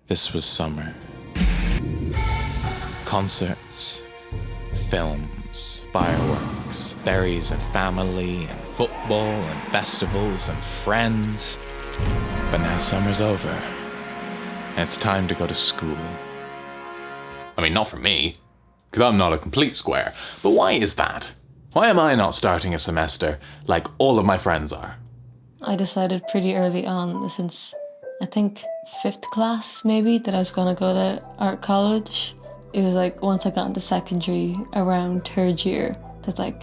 This was summer. Concerts, films, fireworks, berries and family, and football and festivals and friends. But now summer's over, and it's time to go to school. I mean, not for me, because I'm not a complete square. But why is that? Why am I not starting a semester like all of my friends are? I decided pretty early on, since I think 5th class maybe, that I was gonna go to art college. It was like once I got into secondary, around 3rd year, that's like,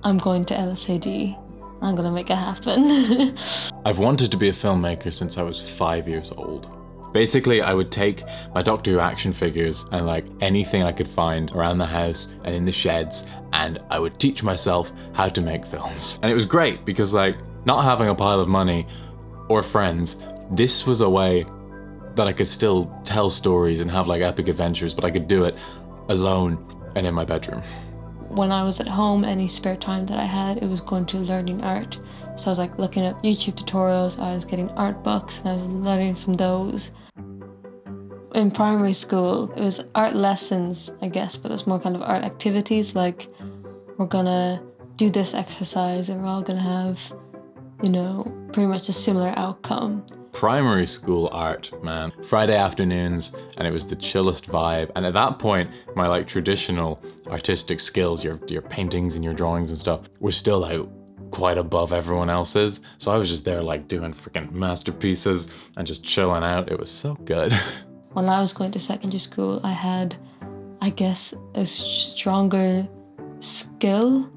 I'm going to LSAD. I'm gonna make it happen. I've wanted to be a filmmaker since I was 5 years old. Basically, I would take my Doctor Who action figures and like anything I could find around the house and in the sheds, and I would teach myself how to make films. And it was great because like not having a pile of money or friends, this was a way that I could still tell stories and have like epic adventures, but I could do it alone and in my bedroom. When I was at home, any spare time that I had, it was going to learning art. So I was like looking up YouTube tutorials, I was getting art books, and I was learning from those. In primary school, it was art lessons, I guess, but it was more kind of art activities, like we're gonna do this exercise and we're all gonna have, pretty much a similar outcome. Primary school art, man. Friday afternoons, and it was the chillest vibe. And at that point, my like traditional artistic skills, your paintings and your drawings and stuff, were still like quite above everyone else's. So I was just there like doing freaking masterpieces and just chilling out. It was so good. When I was going to secondary school, I had, I guess, a stronger skill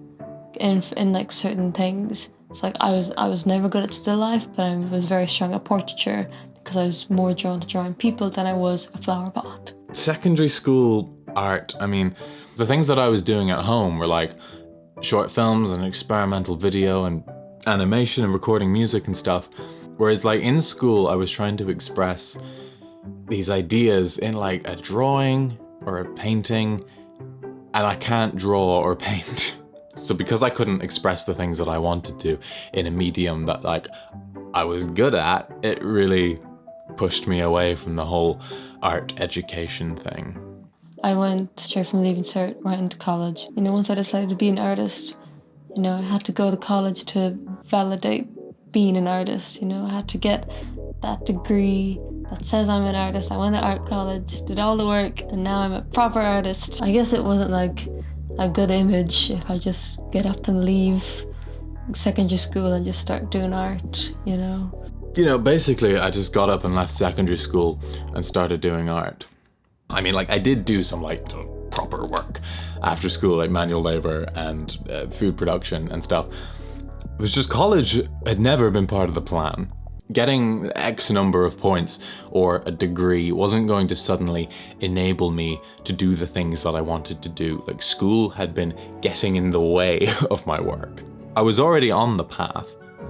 in like certain things. It's like I was never good at still life, but I was very strong at portraiture because I was more drawn to drawing people than I was a flower pot. Secondary school art, I mean, the things that I was doing at home were like short films and experimental video and animation and recording music and stuff. Whereas like in school, I was trying to express these ideas in like a drawing or a painting, and I can't draw or paint. So because I couldn't express the things that I wanted to in a medium that like I was good at, it really pushed me away from the whole art education thing. I went straight from Leaving Cert right into college. Once I decided to be an artist, I had to go to college to validate being an artist. I had to get that degree that says I'm an artist. I went to art college, did all the work, and now I'm a proper artist. I guess it wasn't like a good image if I just get up and leave secondary school and just start doing art, Basically I just got up and left secondary school and started doing art. I mean, like I did do some like proper work after school, like manual labor and food production and stuff. It was just college had never been part of the plan. Getting X number of points or a degree wasn't going to suddenly enable me to do the things that I wanted to do. Like school had been getting in the way of my work. I was already on the path,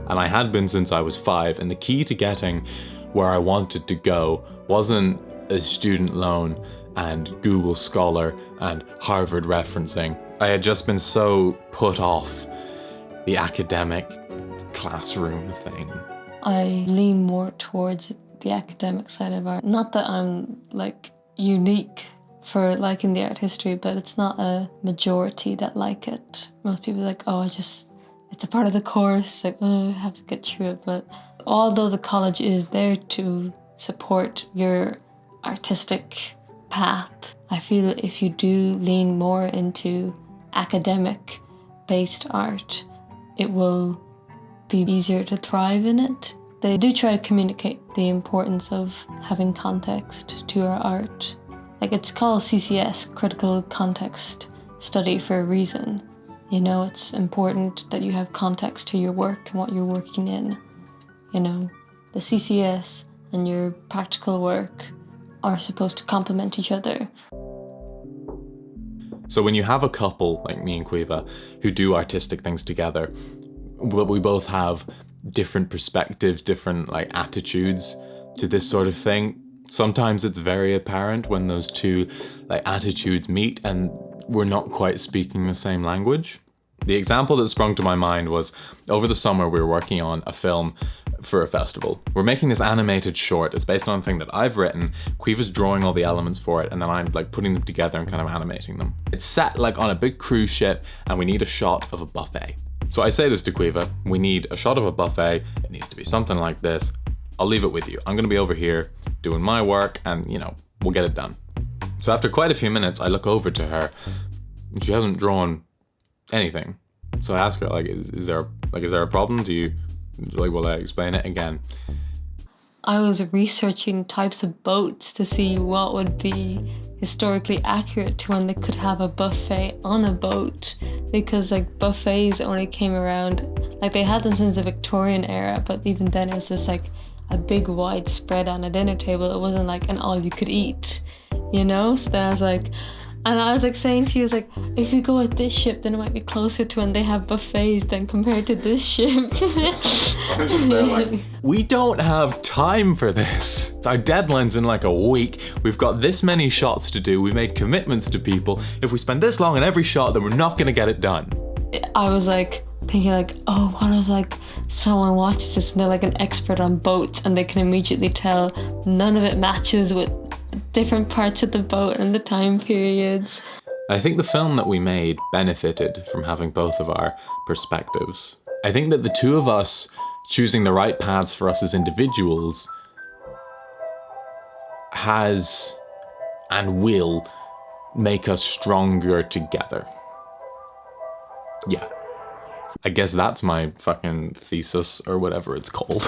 and I had been since I was 5, and the key to getting where I wanted to go wasn't a student loan and Google Scholar and Harvard referencing. I had just been so put off the academic classroom thing. I lean more towards the academic side of art. Not that I'm like unique for liking the art history, but it's not a majority that like it. Most people are like, it's a part of the course, like, I have to get through it. But although the college is there to support your artistic path, I feel that if you do lean more into academic-based art, it will be easier to thrive in it. They do try to communicate the importance of having context to our art. Like it's called CCS, Critical Context Study, for a reason. It's important that you have context to your work and what you're working in. The CCS and your practical work are supposed to complement each other. So when you have a couple like me and Caoimhe who do artistic things together, but we both have different perspectives, different like attitudes to this sort of thing. Sometimes it's very apparent when those two like attitudes meet and we're not quite speaking the same language. The example that sprung to my mind was over the summer we were working on a film for a festival. We're making this animated short. It's based on a thing that I've written. Caoimhe's drawing all the elements for it, and then I'm like putting them together and kind of animating them. It's set like on a big cruise ship, and we need a shot of a buffet. So I say this to Caoimhe, we need a shot of a buffet. It needs to be something like this. I'll leave it with you. I'm gonna be over here doing my work, and you know, we'll get it done. So after quite a few minutes, I look over to her, and she hasn't drawn anything. So I ask her, like, is there a problem? Will I explain it again? I was researching types of boats to see what would be historically accurate to when they could have a buffet on a boat, because like buffets only came around, like they had them since the Victorian era, but even then it was just like a big wide spread on a dinner table. It wasn't like an all you could eat, you know? So then I was like saying to you, like, if you go with this ship, then it might be closer to when they have buffets than compared to this ship. We don't have time for this. Our deadline's in like a week. We've got this many shots to do. We made commitments to people. If we spend this long on every shot, then we're not gonna get it done. I was like thinking like, oh, what if like someone watches this and they're like an expert on boats and they can immediately tell none of it matches with different parts of the boat and the time periods. I think the film that we made benefited from having both of our perspectives. I think that the two of us choosing the right paths for us as individuals has and will make us stronger together. Yeah. I guess that's my fucking thesis or whatever it's called.